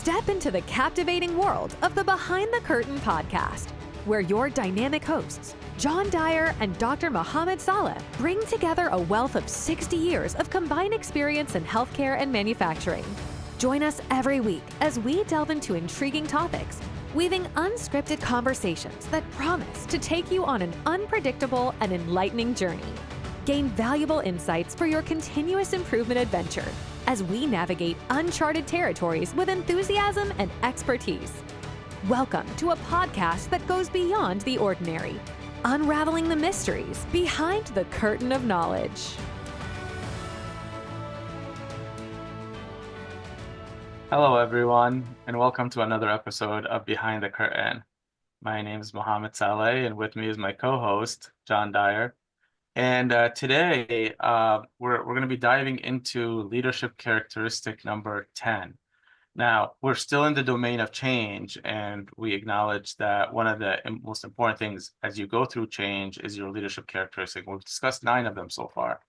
Step into the captivating world of the Behind the Curtain podcast, where your dynamic hosts, John Dyer and Dr. Mohamed Saleh, bring together a wealth of 60 years of combined experience in healthcare and manufacturing. Join us every week as we delve into intriguing topics, weaving unscripted conversations that promise to take you on an unpredictable and enlightening journey. Gain valuable insights for your continuous improvement adventure as we navigate uncharted territories with enthusiasm and expertise. Welcome to a podcast that goes beyond the ordinary, unraveling the mysteries behind the curtain of knowledge. Hello, everyone, and welcome to another episode of Behind the Curtain. My name is Mohamed Saleh, and with me is my co-host, John Dyer. And today, we're going to be diving into leadership characteristic number 10. Now, we're still in the domain of change, and we acknowledge that one of the most important things as you go through change is your leadership characteristic. We've discussed 9 of them so far,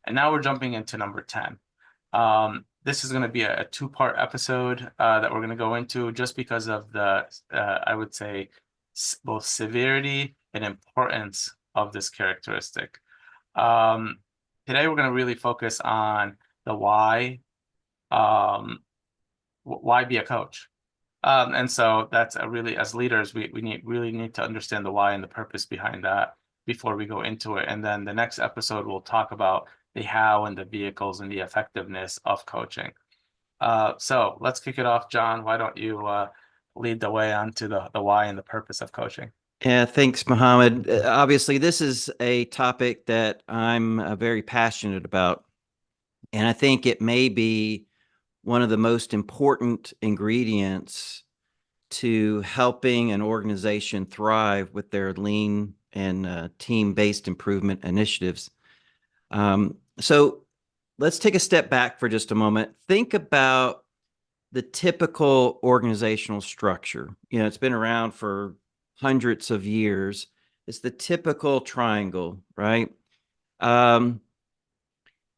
and now we're jumping into number 10. This is going to be a 2-part episode that we're going to go into just because of the, I would say, both severity and importance of this characteristic. Today, we're going to really focus on the why be a coach? And so that's really, as leaders, we really need to understand the why and the purpose behind that before we go into it. And then the next episode, we'll talk about the how and the vehicles and the effectiveness of coaching. So let's kick it off, John. Why don't you lead the way onto the why and the purpose of coaching? Yeah, thanks, Mohamed. Obviously, this is a topic that I'm very passionate about, and I think it may be one of the most important ingredients to helping an organization thrive with their lean and team-based improvement initiatives. So let's take a step back for just a moment. Think about the typical organizational structure. You know, it's been around for hundreds of years. It's the typical triangle, right? And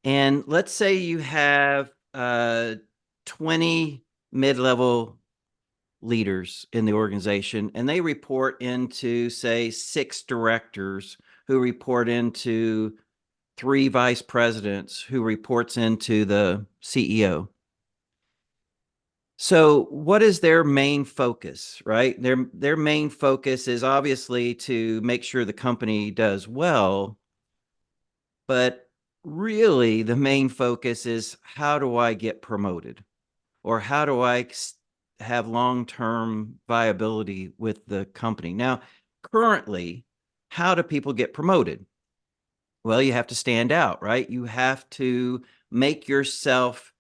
let's say you have 20 mid-level leaders in the organization, and they report into, say, 6 directors who report into 3 vice presidents who reports into the CEO. So what is their main focus, right? Their main focus is obviously to make sure the company does well, but really the main focus is, how do I get promoted? Or how do I have long-term viability with the company? Now, currently, how do people get promoted? Well, you have to stand out, right? You have to make yourself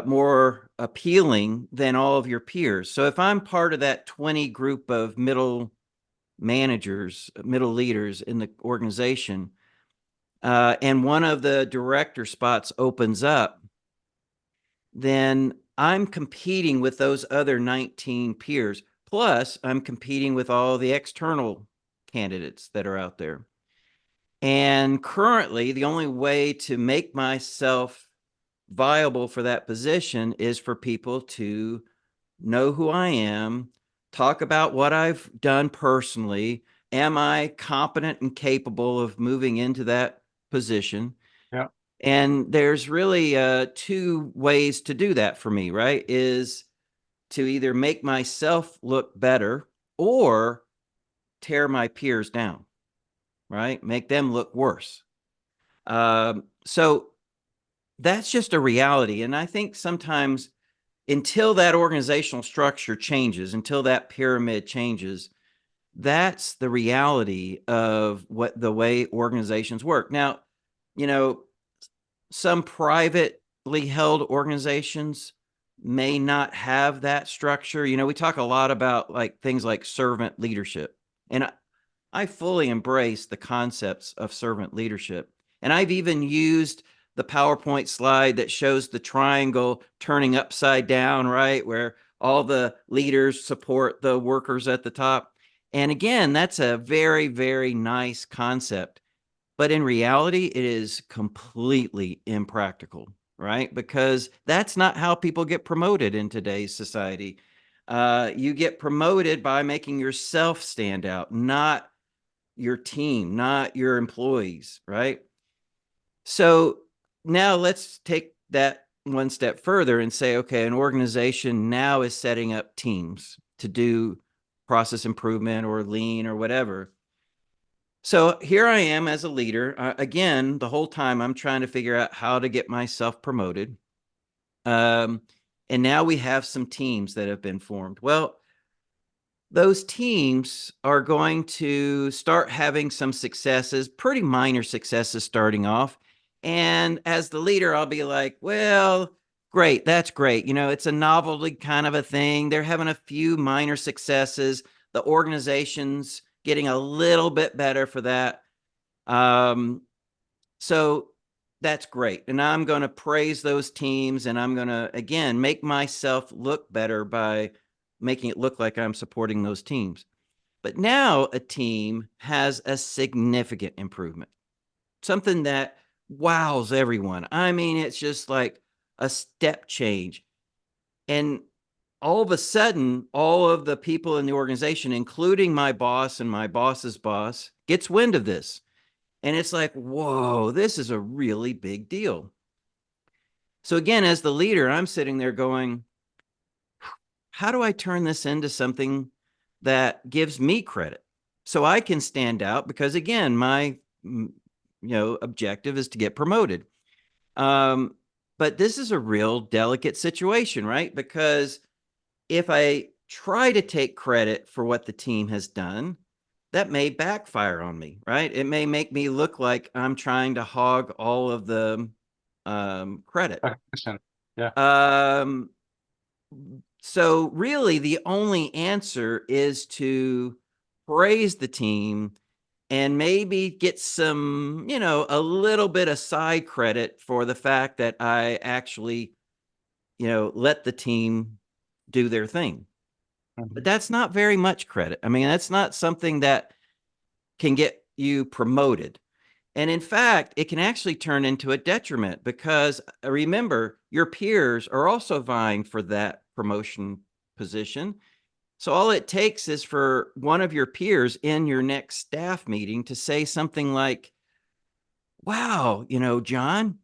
more appealing than all of your peers. So if I'm part of that 20 group of middle managers, middle leaders in the organization, and one of the director spots opens up, then I'm competing with those other 19 peers. Plus, I'm competing with all the external candidates that are out there. And currently, the only way to make myself viable for that position is for people to know who I am, talk about what I've done personally. Am I competent and capable of moving into that position? Yeah. And there's really 2 ways to do that for me, right? Is to either make myself look better or tear my peers down, right? Make them look worse. So that's just a reality. And I think sometimes until that organizational structure changes, until that pyramid changes, that's the reality of what the way organizations work. Now, you know, some privately held organizations may not have that structure. You know, we talk a lot about like things like servant leadership, and I fully embrace the concepts of servant leadership. And I've even used the PowerPoint slide that shows the triangle turning upside down, right? Where all the leaders support the workers at the top. And again, that's a very, very nice concept. But in reality, it is completely impractical, right? Because that's not how people get promoted in today's society. You get promoted by making yourself stand out, not your team, not your employees, right? So now let's take that one step further and say, okay, an organization now is setting up teams to do process improvement or lean or whatever. So here I am as a leader. Again, the whole time I'm trying to figure out how to get myself promoted. And now we have some teams that have been formed. Well, those teams are going to start having some successes, pretty minor successes starting off. And as the leader, I'll be like, well, great, that's great. You know, it's a novelty kind of a thing. They're having a few minor successes. The organization's getting a little bit better for that. So that's great. And I'm going to praise those teams, and I'm going to, again, make myself look better by making it look like I'm supporting those teams. But now a team has a significant improvement, something that wows everyone. I mean, it's just like a step change. And all of a sudden, all of the people in the organization, including my boss and my boss's boss, gets wind of this. And it's like, whoa, this is a really big deal. So again, as the leader, I'm sitting there going, how do I turn this into something that gives me credit so I can stand out? Because again, my objective is to get promoted. But this is a real delicate situation, right? Because if I try to take credit for what the team has done, that may backfire on me, right? It may make me look like I'm trying to hog all of the credit. Yeah. So really the only answer is to praise the team and maybe get some, a little bit of side credit for the fact that I actually, let the team do their thing. But that's not very much credit. I mean, that's not something that can get you promoted. And in fact, it can actually turn into a detriment because remember, your peers are also vying for that promotion position. So all it takes is for one of your peers in your next staff meeting to say something like, wow, John,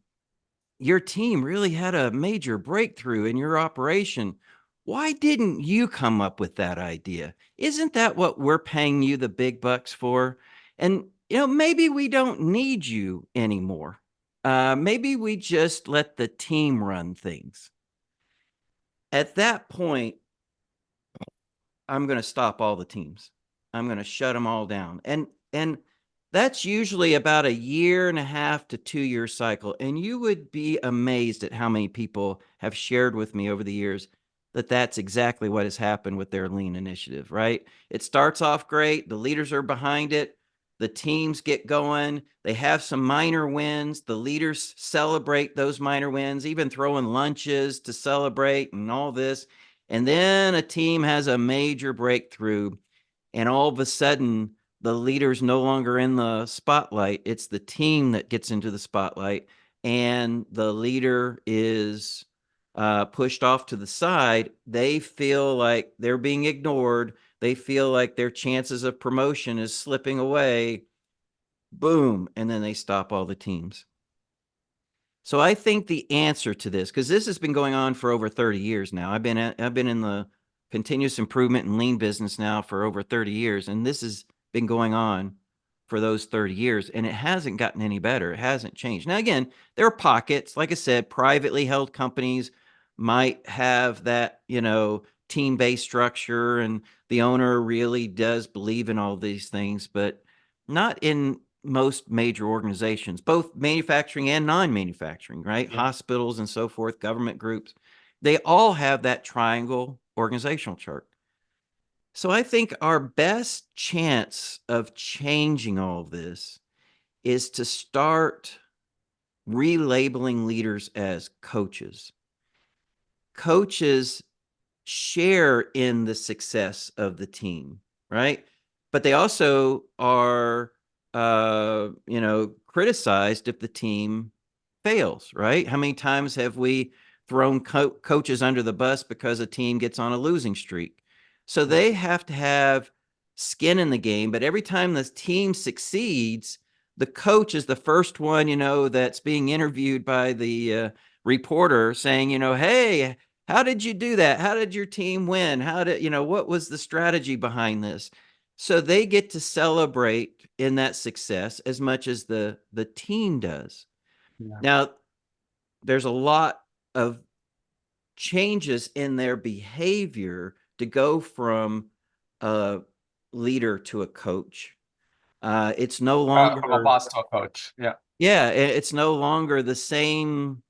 your team really had a major breakthrough in your operation. Why didn't you come up with that idea? Isn't that what we're paying you the big bucks for? And, maybe we don't need you anymore. Maybe we just let the team run things. At that point, I'm going to stop all the teams. I'm going to shut them all down. And that's usually about a 1.5 to 2 year cycle. And you would be amazed at how many people have shared with me over the years that that's exactly what has happened with their lean initiative, right? It starts off great. The leaders are behind it. The teams get going. They have some minor wins. The leaders celebrate those minor wins, even throwing lunches to celebrate and all this. And then a team has a major breakthrough, and all of a sudden, the leader's no longer in the spotlight. It's the team that gets into the spotlight, and the leader is pushed off to the side. They feel like they're being ignored. They feel like their chances of promotion is slipping away. Boom. And then they stop all the teams. So I think the answer to this, because this has been going on for over 30 years now. I've been in the continuous improvement and lean business now for over 30 years, and this has been going on for those 30 years, and it hasn't gotten any better. It hasn't changed. Now, again, there are pockets. Like I said, privately held companies might have that, team-based structure, and the owner really does believe in all these things, but not in most major organizations, both manufacturing and non-manufacturing, right? Yeah. Hospitals and so forth, government groups, they all have that triangle organizational chart. So I think our best chance of changing all of this is to start relabeling leaders as coaches. Coaches share in the success of the team, right? But they also are, criticized if the team fails, right? How many times have we thrown coaches under the bus because a team gets on a losing streak? So they have to have skin in the game, but every time the team succeeds, the coach is the first one, that's being interviewed by the reporter saying, hey, how did you do that? How did your team win? What was the strategy behind this? So they get to celebrate in that success as much as the team does. Yeah. Now, there's a lot of changes in their behavior to go from a leader to a coach. It's no From a longer, boss to a coach. Yeah. yeah, it's no longer the same,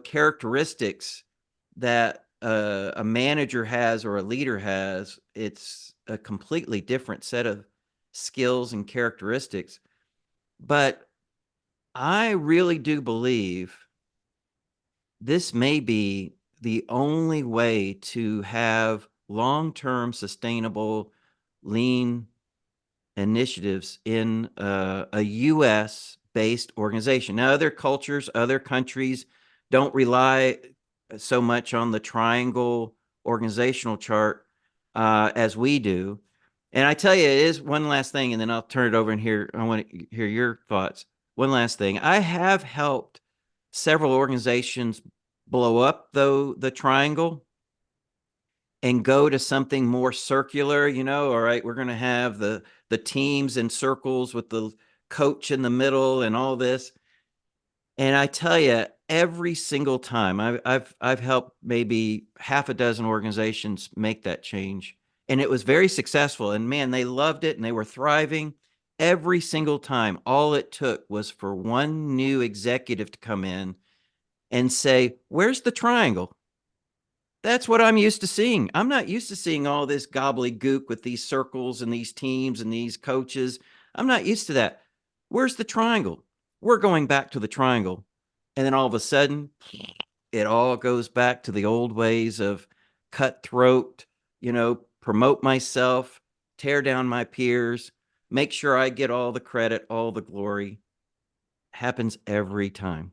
characteristics that a manager has or a leader has. It's a completely different set of skills and characteristics. But I really do believe this may be the only way to have long-term sustainable lean initiatives in a US based organization. Now, other cultures, other countries don't rely so much on the triangle organizational chart as we do. And I tell you, it is one last thing, and then I'll turn it over and I want to hear your thoughts. One last thing. I have helped several organizations blow up the triangle and go to something more circular. All right, we're going to have the teams in circles with the coach in the middle and all this. And I tell you, every single time I've helped maybe half a dozen organizations make that change, and it was very successful. And man, they loved it and they were thriving every single time. All it took was for one new executive to come in and say, "Where's the triangle?" That's what I'm used to seeing. I'm not used to seeing all this gobbledygook with these circles and these teams and these coaches. I'm not used to that. Where's the triangle? We're going back to the triangle. And then all of a sudden, it all goes back to the old ways of cutthroat, promote myself, tear down my peers, make sure I get all the credit, all the glory. Happens every time.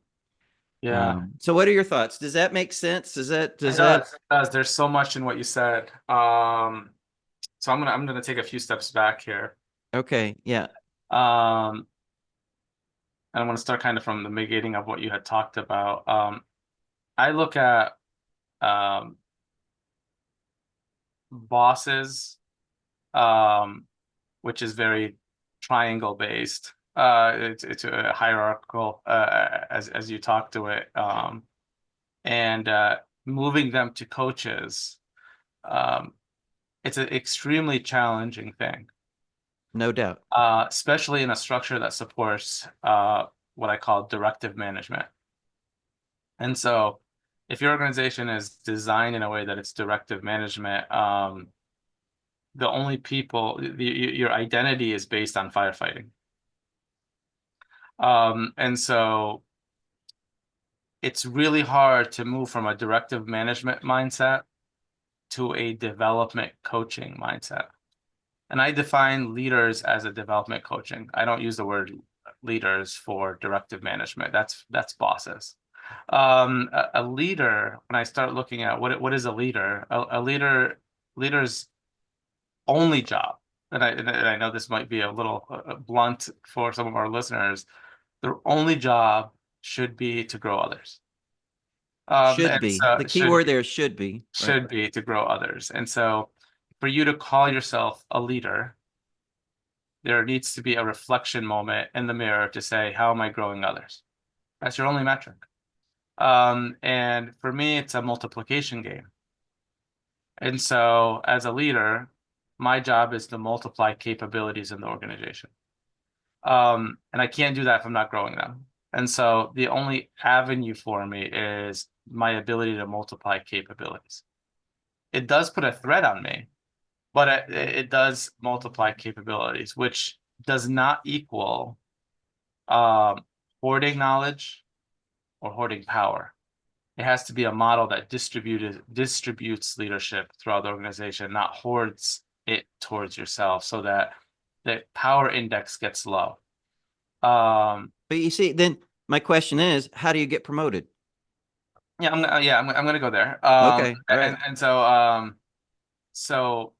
Yeah. So what are your thoughts? Does that make sense? Does that It does. It does. There's so much in what you said. So I'm gonna take a few steps back here. Okay, yeah. And I'm gonna start kind of from the beginning of what you had talked about. I look at bosses, which is very triangle based. It's a hierarchical, as you talk to it, and moving them to coaches. It's an extremely challenging thing, No doubt. especially in a structure that supports what I call directive management. And so, if your organization is designed in a way that it's directive management, the only people, your identity is based on firefighting. And so it's really hard to move from a directive management mindset to a development coaching mindset. And I define leaders as a development coaching. I don't use the word leaders for directive management. That's bosses. A leader, when I start looking at what is a leader, leader's only job, and I know this might be a little blunt for some of our listeners, their only job should be to grow others. Should And be. so The key word there is should be, right? should be to grow others. And so for you to call yourself a leader, there needs to be a reflection moment in the mirror to say, how am I growing others? That's your only metric. And for me, it's a multiplication game. And so as a leader, my job is to multiply capabilities in the organization. And I can't do that if I'm not growing them. And so the only avenue for me is my ability to multiply capabilities. It does put a threat on me, but it does multiply capabilities, which does not equal hoarding knowledge or hoarding power. It has to be a model that distributes leadership throughout the organization, not hoards it towards yourself, so that the power index gets low. But you see, then my question is, how do you get promoted? I'm gonna go there. Okay, all right. And so so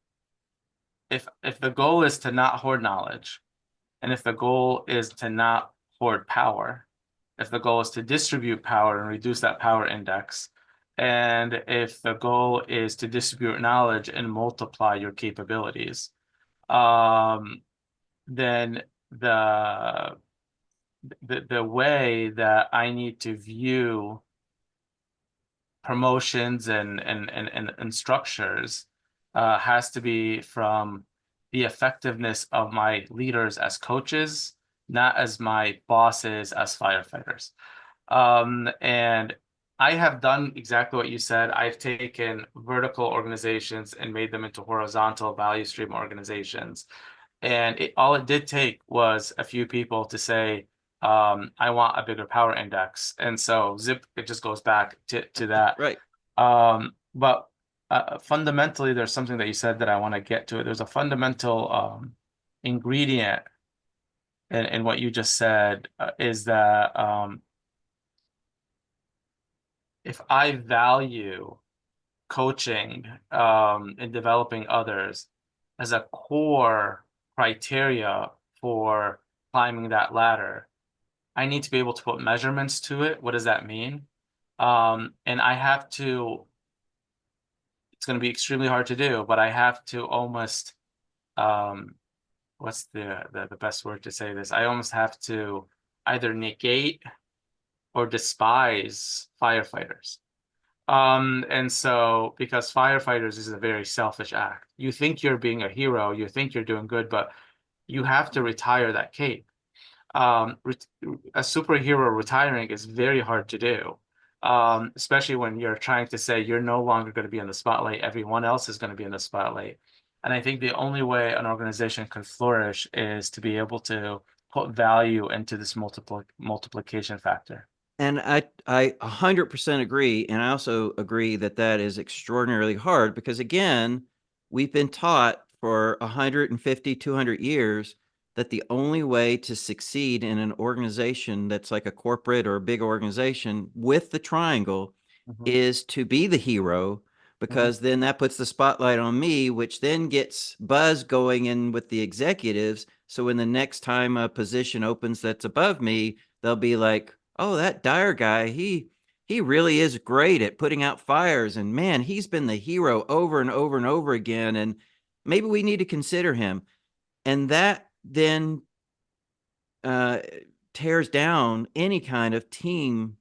if the goal is to not hoard knowledge, and if the goal is to not hoard power, if the goal is to distribute power and reduce that power index, and if the goal is to distribute knowledge and multiply your capabilities, um, then the way that I need to view promotions and structures has to be from the effectiveness of my leaders as coaches, not as my bosses as firefighters. And I have done exactly what you said. I've taken vertical organizations and made them into horizontal value stream organizations. And all it did take was a few people to say, I want a bigger power index. And so zip, it just goes back to that. Right. But fundamentally, there's something that you said that I want to get to it. There's a fundamental ingredient in what you just said, is that if I value coaching and developing others as a core criteria for climbing that ladder, I need to be able to put measurements to it. What does that mean? And I have to, it's going to be extremely hard to do, but I have to almost, what's the best word to say this? I almost have to either negate or despise firefighters. And so because firefighters is a very selfish act. You think you're being a hero, you think you're doing good, but you have to retire that cape. A superhero retiring is very hard to do, especially when you're trying to say you're no longer going to be in the spotlight, everyone else is going to be in the spotlight. And I think the only way an organization can flourish is to be able to put value into this multiplication factor. And I 100% agree. And I also agree that that is extraordinarily hard because, again, we've been taught for 150, 200 years that the only way to succeed in an organization that's like a corporate or a big organization with the triangle is to be the hero, because then that puts the spotlight on me, which then gets buzz going in with the executives. So when the next time a position opens that's above me, they'll be like, oh, that Dyer guy, he really is great at putting out fires, and man, he's been the hero over and over and over again, and maybe we need to consider him. And that then tears down any kind of team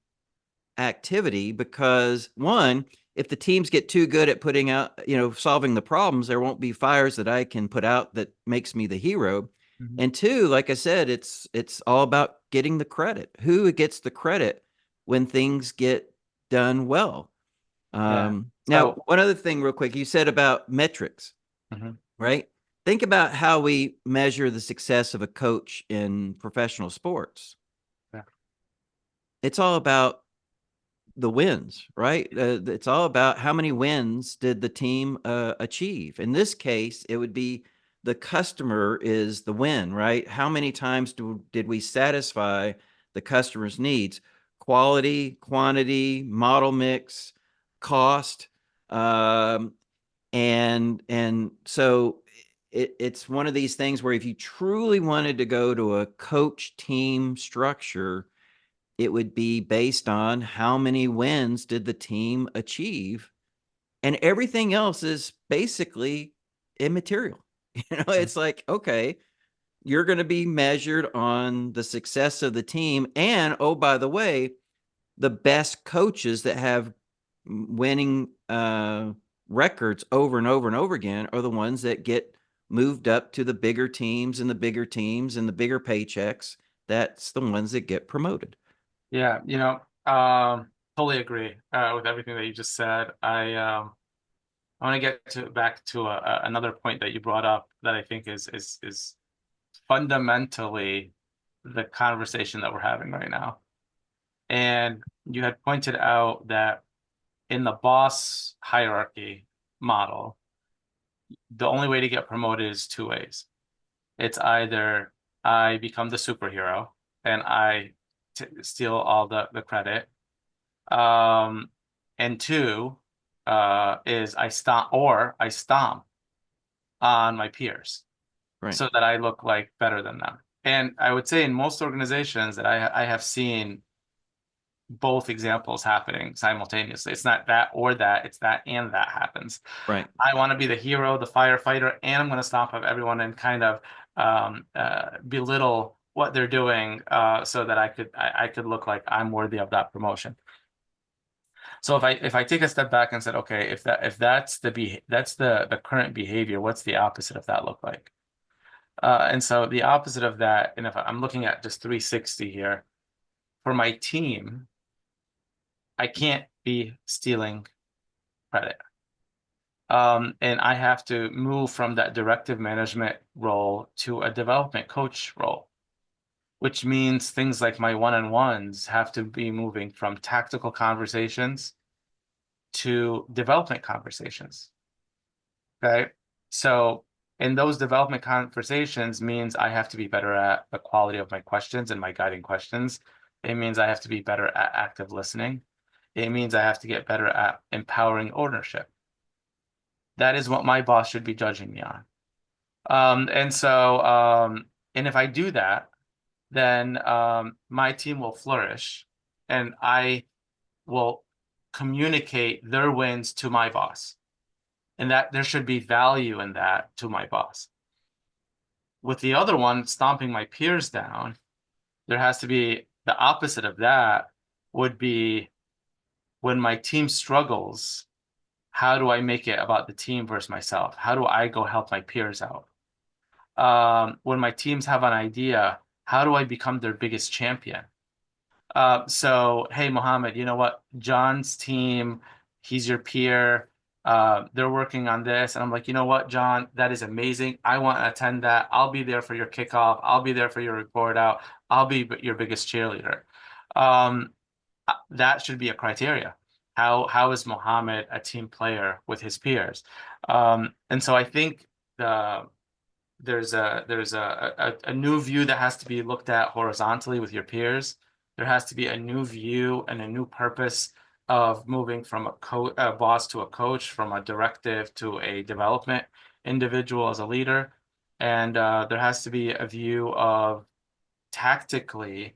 activity, because one, if the teams get too good at putting out, solving the problems, there won't be fires that I can put out that makes me the hero. And two, like I said, it's all about getting the credit. Who gets the credit when things get done well? Yeah. Now, one other thing real quick, you said about metrics, right? Think about how we measure the success of a coach in professional sports. Yeah. It's all about the wins, right? It's all about how many wins did the team achieve. In this case, it would be the customer is the win, right? How many times did we satisfy the customer's needs? Quality, quantity, model mix, cost, and so it's one of these things where if you truly wanted to go to a coach team structure, it would be based on how many wins did the team achieve, and everything else is basically immaterial. It's like, okay, you're going to be measured on the success of the team, and oh, by the way, the best coaches that have winning records over and over and over again are the ones that get moved up to the bigger teams and the bigger teams and the bigger paychecks. That's the ones that get promoted. Yeah, totally agree with everything that you just said. I want to get back to another point that you brought up that I think is fundamentally the conversation that we're having right now. And you had pointed out that in the boss hierarchy model, the only way to get promoted is two ways. It's either I become the superhero and I steal all the credit. And two is I stomp on my peers Right. so that I look like better than them. And I would say in most organizations that I have seen both examples happening simultaneously. It's not that or that, it's that and that happens. Right. I want to be the hero, the firefighter, and I'm going to stomp on everyone and kind of belittle what they're doing so that I could look like I'm worthy of that promotion. So if I take a step back and said, okay, if that's the current behavior, what's the opposite of that look like? And so the opposite of that, and if I'm looking at just 360 here, for my team, I can't be stealing credit. And I have to move from that directive management role to a development coach role, which means things like my one-on-ones have to be moving from tactical conversations to development conversations. Okay. So in those development conversations means I have to be better at the quality of my questions and my guiding questions. It means I have to be better at active listening. It means I have to get better at empowering ownership. That is what my boss should be judging me on. And if I do that, then my team will flourish and I will communicate their wins to my boss. And that there should be value in that to my boss. With the other one, stomping my peers down, there has to be the opposite of that would be when my team struggles, how do I make it about the team versus myself? How do I go help my peers out? When my teams have an idea, how do I become their biggest champion? So, hey, Mohamed, you know what? John's team, he's your peer. They're working on this. And I'm like, you know what, John, that is amazing. I want to attend that. I'll be there for your kickoff. I'll be there for your report out. I'll be your biggest cheerleader. That should be a criteria. How is Mohamed a team player with his peers? And so I think there's a new view that has to be looked at horizontally with your peers. There has to be a new view and a new purpose of moving from a boss to a coach, from a directive to a development individual as a leader. And there has to be a view of tactically,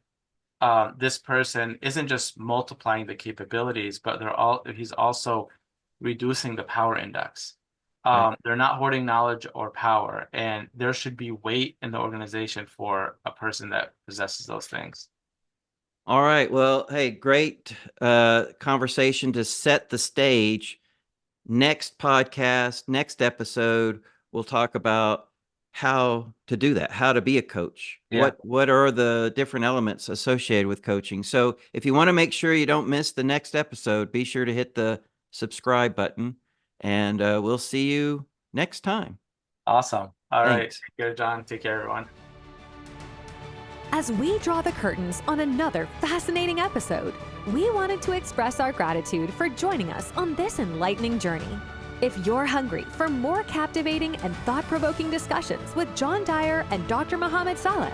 this person isn't just multiplying the capabilities, but he's also reducing the power index. Right. They're not hoarding knowledge or power, and there should be weight in the organization for a person that possesses those things. All right. Well, hey, great conversation to set the stage. Next podcast, next episode, we'll talk about how to do that, how to be a coach. Yeah. What are the different elements associated with coaching? So if you want to make sure you don't miss the next episode, be sure to hit the subscribe button, and we'll see you next time. Awesome. All right. Thanks. Take care, John. Take care, everyone. As we draw the curtains on another fascinating episode, we wanted to express our gratitude for joining us on this enlightening journey. If you're hungry for more captivating and thought-provoking discussions with John Dyer and Dr. Mohamed Saleh,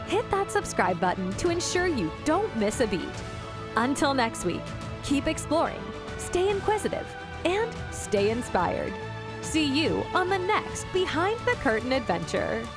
hit that subscribe button to ensure you don't miss a beat. Until next week, keep exploring, stay inquisitive, and stay inspired. See you on the next Behind the Curtain adventure.